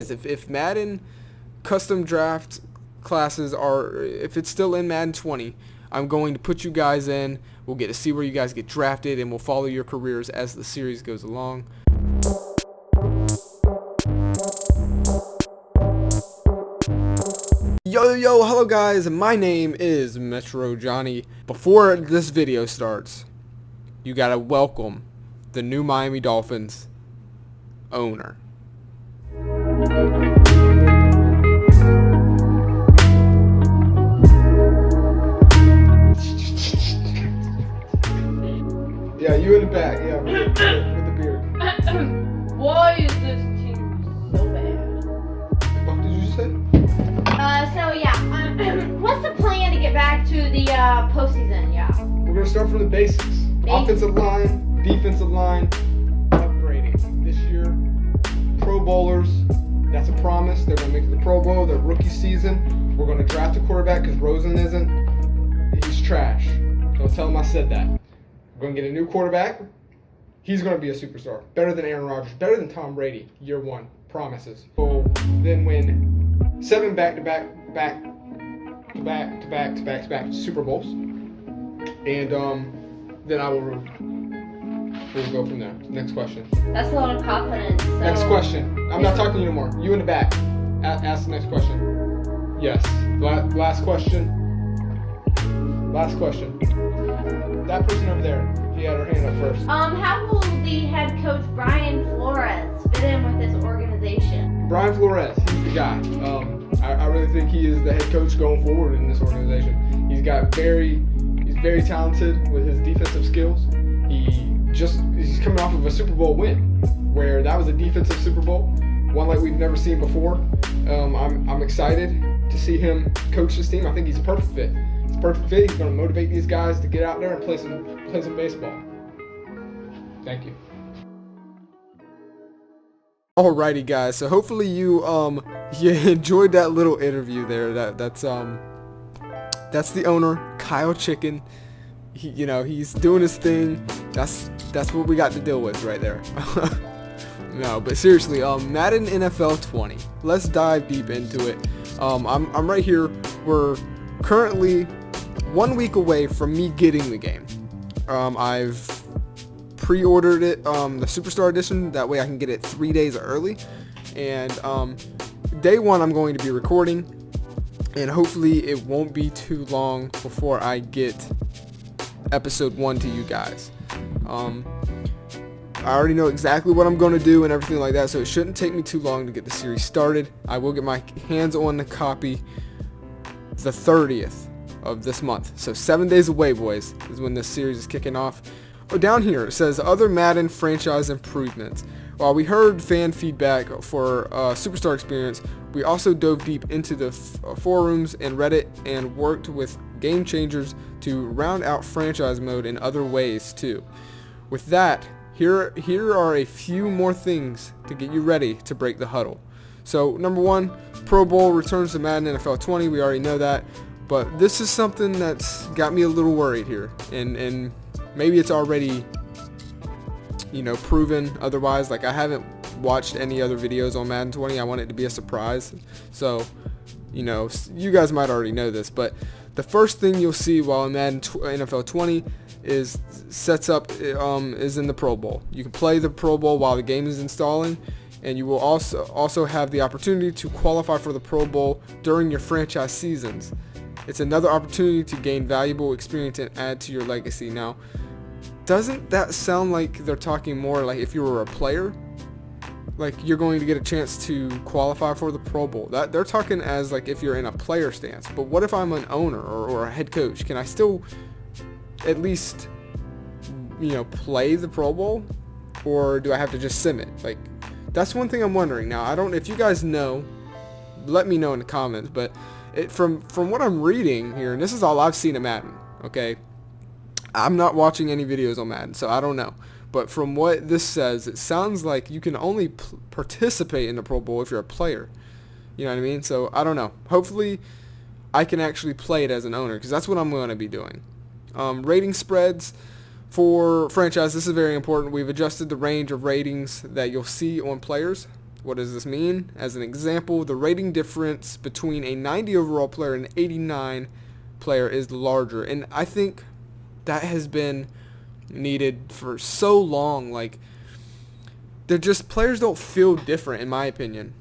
guys. If Madden custom draft classes are, if it's still in Madden 20, I'm going to put you guys in. We'll get to see where you guys get drafted, and we'll follow your careers as the series goes along. Yo, hello guys, my name is MetroJohnny. Before this video starts, you gotta welcome the new Miami Dolphins owner. Yeah, you in the back, yeah, with the beard. Why is this team so bad? What did you just say? What's the plan to get back to the postseason? Yeah. We're going to start from the basics. Offensive line, defensive line, upgrading. This year, Pro Bowlers, that's a promise. They're going to make it to the Pro Bowl, their rookie season. We're going to draft a quarterback because Rosen isn't. He's trash. Don't tell him I said that. We're going to get a new quarterback. He's going to be a superstar. Better than Aaron Rodgers. Better than Tom Brady. Year one. Promises. We'll then win 7 back-to-back Super Bowls. And then we'll go from there. Next question. That's a lot of confidence. So. Next question. I'm not talking to you anymore. You in the back. Ask the next question. Yes. Last question. Last question. That person over there, she had her hand up first. How will the head coach Brian Flores fit in with this organization? Brian Flores, he's the guy. I really think he is the head coach going forward in this organization. He's very talented with his defensive skills. He's coming off of a Super Bowl win, where that was a defensive Super Bowl, one like we've never seen before. I'm excited to see him coach this team. I think he's a perfect fit. He's a perfect fit. He's going to motivate these guys to get out there and play some baseball. Thank you. Alrighty, guys. So hopefully you enjoyed that little interview there. That's the owner, Kyle Chicken. He's doing his thing. That's what we got to deal with right there. No, but seriously, Madden NFL 20. Let's dive deep into it. I'm right here. We're currently 1 week away from me getting the game. I've pre-ordered it, the Superstar Edition. That way I can get it 3 days early. And day one I'm going to be recording, and hopefully it won't be too long before I get episode 1 to you guys. I already know exactly what I'm going to do and everything like that, so it shouldn't take me too long to get the series started. I will get my hands on the copy the 30th of this month. So 7 days away, boys, is when this series is kicking off. Oh, down here it says other Madden franchise improvements. While we heard fan feedback for Superstar Experience, we also dove deep into the forums and Reddit and worked with game changers to round out franchise mode in other ways too. With that, here are a few more things to get you ready to break the huddle. So number 1, Pro Bowl returns to Madden NFL 20. We already know that, but this is something that's got me a little worried here, and maybe it's already proven otherwise. Like, I haven't watched any other videos on Madden 20. I want it to be a surprise. So, you guys might already know this, but the first thing you'll see while in Madden NFL 20 is in the Pro Bowl. You can play the Pro Bowl while the game is installing, and you will also have the opportunity to qualify for the Pro Bowl during your franchise seasons. It's another opportunity to gain valuable experience and add to your legacy. Now, doesn't that sound like they're talking more like if you were a player? Like, you're going to get a chance to qualify for the Pro Bowl. That they're talking as like if you're in a player stance. But what if I'm an owner or a head coach? Can I still at least play the Pro Bowl, or do I have to just sim it? Like, that's one thing I'm wondering. Now, I don't, if you guys know, let me know in the comments, but from what I'm reading here, and this is all I've seen of Madden, okay? I'm not watching any videos on Madden, so I don't know. But from what this says, it sounds like you can only participate in the Pro Bowl if you're a player. You know what I mean? So I don't know. Hopefully I can actually play it as an owner, because that's what I'm going to be doing. Rating spreads for franchise. This is very important. We've adjusted the range of ratings that you'll see on players. What does this mean? As an example, the rating difference between a 90 overall player and an 89 player is larger. And I think that has been needed for so long. Like, they're just, players don't feel different, in my opinion.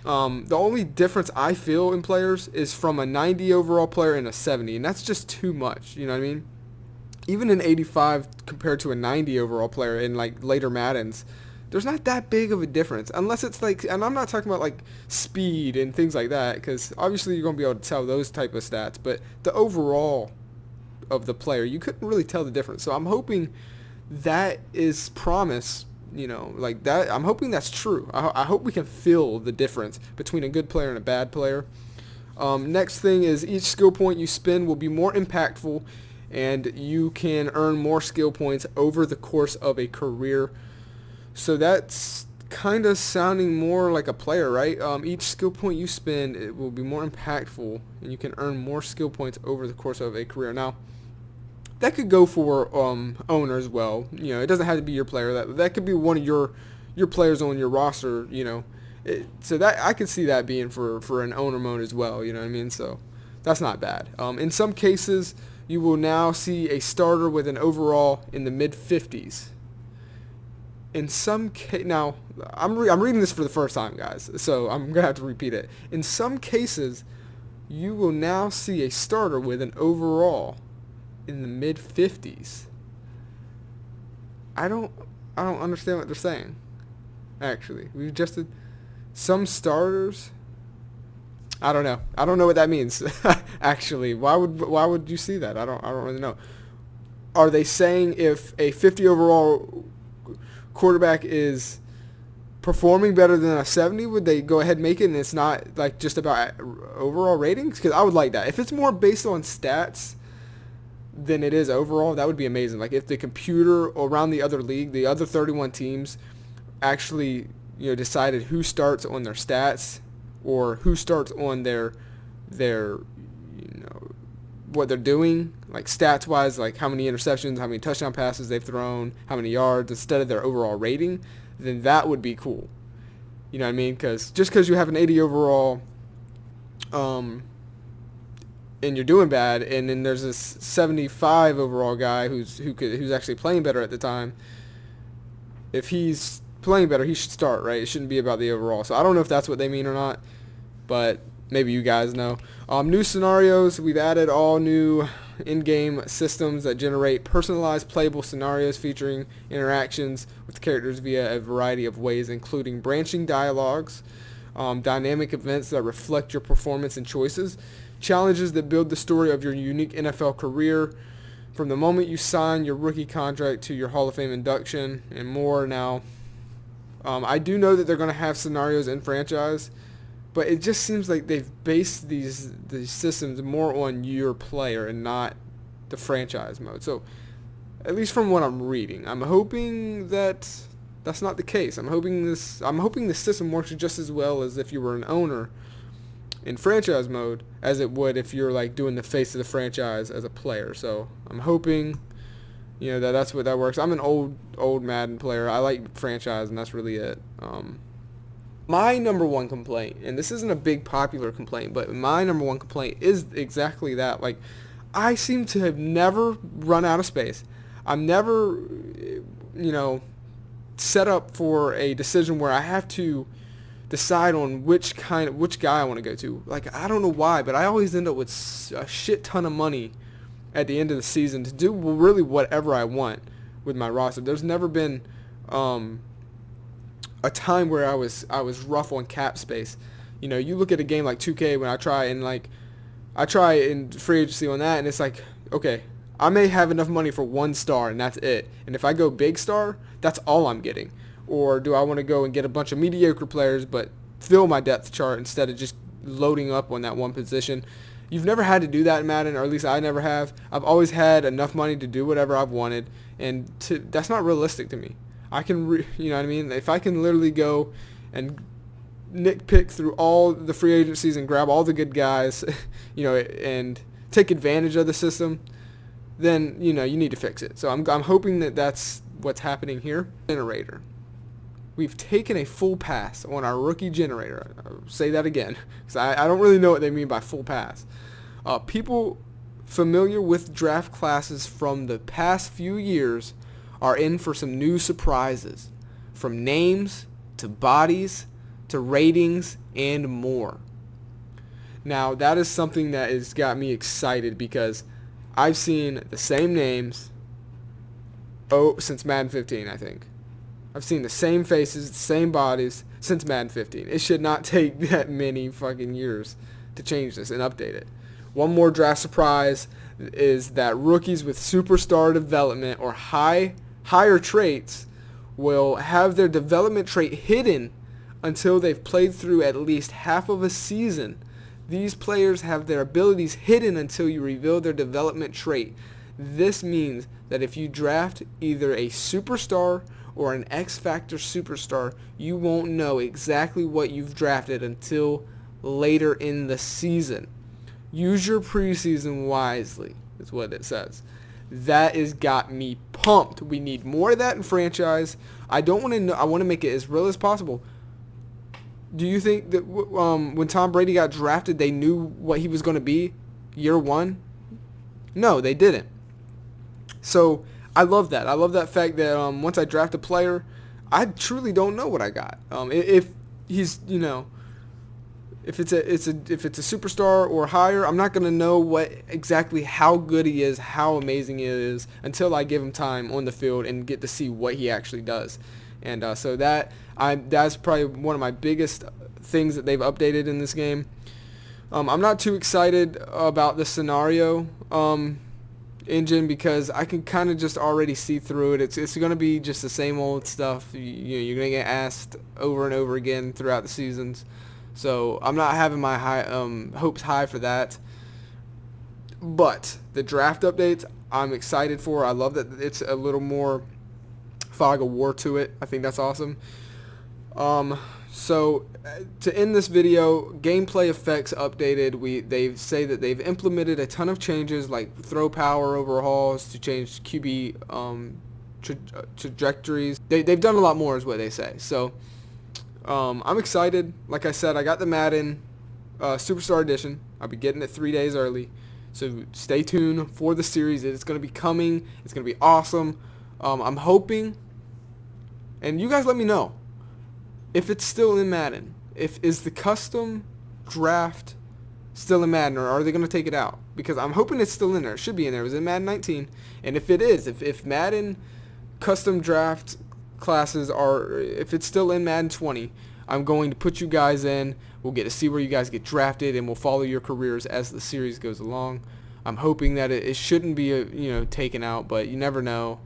The only difference I feel in players is from a 90 overall player and a 70, and that's just too much, you know what I mean? Even an 85 compared to a 90 overall player in like later Maddens, there's not that big of a difference, unless it's like, and I'm not talking about like speed and things like that, because obviously you're going to be able to tell those type of stats, but the overall of the player, you couldn't really tell the difference. So I'm hoping that is promise. You know, like that, I'm hoping that's true. I hope we can feel the difference between a good player and a bad player. Next thing is each skill point you spend will be more impactful, and you can earn more skill points over the course of a career. So that's kind of sounding more like a player, right? Each skill point you spend, it will be more impactful, and you can earn more skill points over the course of a career. Now, that could go for owner as well. You know, it doesn't have to be your player. That could be one of your players on your roster. You know, so that I could see that being for an owner mode as well. You know what I mean? So that's not bad. In some cases, you will now see a starter with an overall in the mid-50s. In some now I'm reading this for the first time, guys. So I'm gonna have to repeat it. In some cases, you will now see a starter with an overall in the mid-50s. I don't understand what they're saying. Actually, we've adjusted some starters. I don't know what that means. Actually, why would you see that? I don't really know. Are they saying if a 50 overall quarterback is performing better than a 70, would they go ahead and make it, and it's not like just about overall ratings? Because I would like that. If it's more based on stats than it is overall, that would be amazing. Like if the computer around the other league, the other 31 teams, actually, you know, decided who starts on their stats or who starts on their you know, what they're doing, like stats wise, like how many interceptions, how many touchdown passes they've thrown, how many yards, instead of their overall rating, then that would be cool. You know what I mean? Because just because you have an 80 overall, and you're doing bad, and then there's this 75 overall guy who's actually playing better at the time. If he's playing better, he should start, right? It shouldn't be about the overall. So I don't know if that's what they mean or not, but maybe you guys know. New scenarios. We've added all new in-game systems that generate personalized playable scenarios featuring interactions with characters via a variety of ways, including branching dialogues, dynamic events that reflect your performance and choices, challenges that build the story of your unique NFL career from the moment you sign your rookie contract to your Hall of Fame induction, and more. Now, I do know that they're going to have scenarios in franchise, but it just seems like they've based these systems more on your player and not the franchise mode. So, at least from what I'm reading, I'm hoping that that's not the case. I'm hoping this system works just as well as if you were an owner in franchise mode as it would if you're like doing the face of the franchise as a player. So I'm hoping, you know, that's what that works. I'm an old Madden player. I like franchise, and that's really it. My number one complaint, and this isn't a big popular complaint, but my number one complaint is exactly that. Like, I seem to have never run out of space. I'm never, you know, set up for a decision where I have to decide on which guy I want to go to. Like, I don't know why, but I always end up with a shit ton of money at the end of the season to do really whatever I want with my roster. There's never been a time where I was rough on cap space. You know, you look at a game like 2K when I try in free agency on that, and it's like, okay, I may have enough money for one star and that's it. And if I go big star, that's all I'm getting. Or do I want to go and get a bunch of mediocre players but fill my depth chart instead of just loading up on that one position? You've never had to do that in Madden, or at least I never have. I've always had enough money to do whatever I've wanted, and that's not realistic to me. I can, you know what I mean? If I can literally go and nitpick through all the free agencies and grab all the good guys, you know, and take advantage of the system, then, you know, you need to fix it. So I'm hoping that that's what's happening here. Generator. we've taken a full pass on our rookie generator. I'll say that again, because I don't really know what they mean by full pass. People familiar with draft classes from the past few years are in for some new surprises, from names to bodies to ratings and more. Now, that is something that has got me excited because I've seen the same names since Madden 15, I think. I've seen the same faces, the same bodies since Madden 15. It should not take that many fucking years to change this and update it. One more draft surprise is that rookies with superstar development or higher traits will have their development trait hidden until they've played through at least half of a season. These players have their abilities hidden until you reveal their development trait. This means that if you draft either a superstar or an X Factor superstar, you won't know exactly what you've drafted until later in the season. Use your preseason wisely, is what it says. That has got me pumped. We need more of that in franchise. I don't want to know. I want to make it as real as possible. Do you think that when Tom Brady got drafted, they knew what he was going to be year one? No, they didn't. So I love that. I love that fact that once I draft a player, I truly don't know what I got. If he's, if it's a superstar or higher, I'm not going to know exactly how good he is, how amazing he is, until I give him time on the field and get to see what he actually does. And so that's probably one of my biggest things that they've updated in this game. I'm not too excited about the scenario engine because I can kind of just already see through it. It's going to be just the same old stuff. You're going to get asked over and over again throughout the seasons. So I'm not having my hopes high for that. But the draft updates, I'm excited for. I love that it's a little more fog of war to it. I think that's awesome. So to end this video, gameplay effects updated. They say that they've implemented a ton of changes like throw power overhauls to change QB trajectories. They've done a lot more is what they say. So I'm excited. Like I said, I got the Madden Superstar Edition. I'll be getting it 3 days early. So stay tuned for the series. It's going to be coming. It's going to be awesome. I'm hoping, and you guys let me know if it's still in Madden. Is the custom draft still in Madden, or are they going to take it out? Because I'm hoping it's still in there. It should be in there. It was in Madden 19. And if it is, if Madden custom draft classes if it's still in Madden 20, I'm going to put you guys in. We'll get to see where you guys get drafted, and we'll follow your careers as the series goes along. I'm hoping that it shouldn't be taken out, but you never know.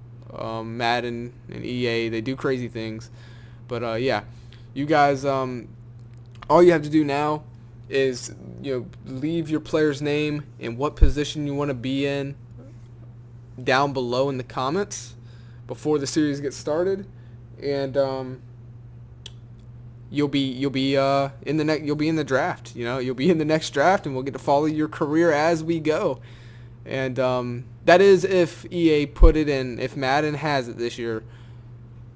Madden and EA, they do crazy things. But yeah, you guys, all you have to do now is leave your player's name and what position you want to be in down below in the comments before the series gets started, and you'll be in the draft. You'll be in the next draft, and we'll get to follow your career as we go. And that is if EA put it in. If Madden has it this year,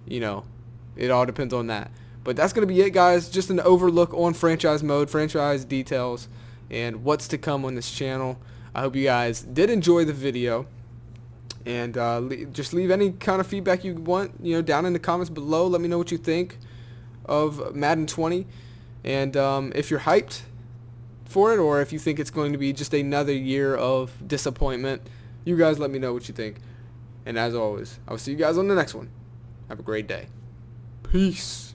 it all depends on that. But that's going to be it, guys. Just an overlook on franchise mode, franchise details, and what's to come on this channel. I hope you guys did enjoy the video. And just leave any kind of feedback you want, down in the comments below. Let me know what you think of Madden 20. And if you're hyped for it, or if you think it's going to be just another year of disappointment, you guys let me know what you think. And as always, I'll see you guys on the next one. Have a great day. Peace.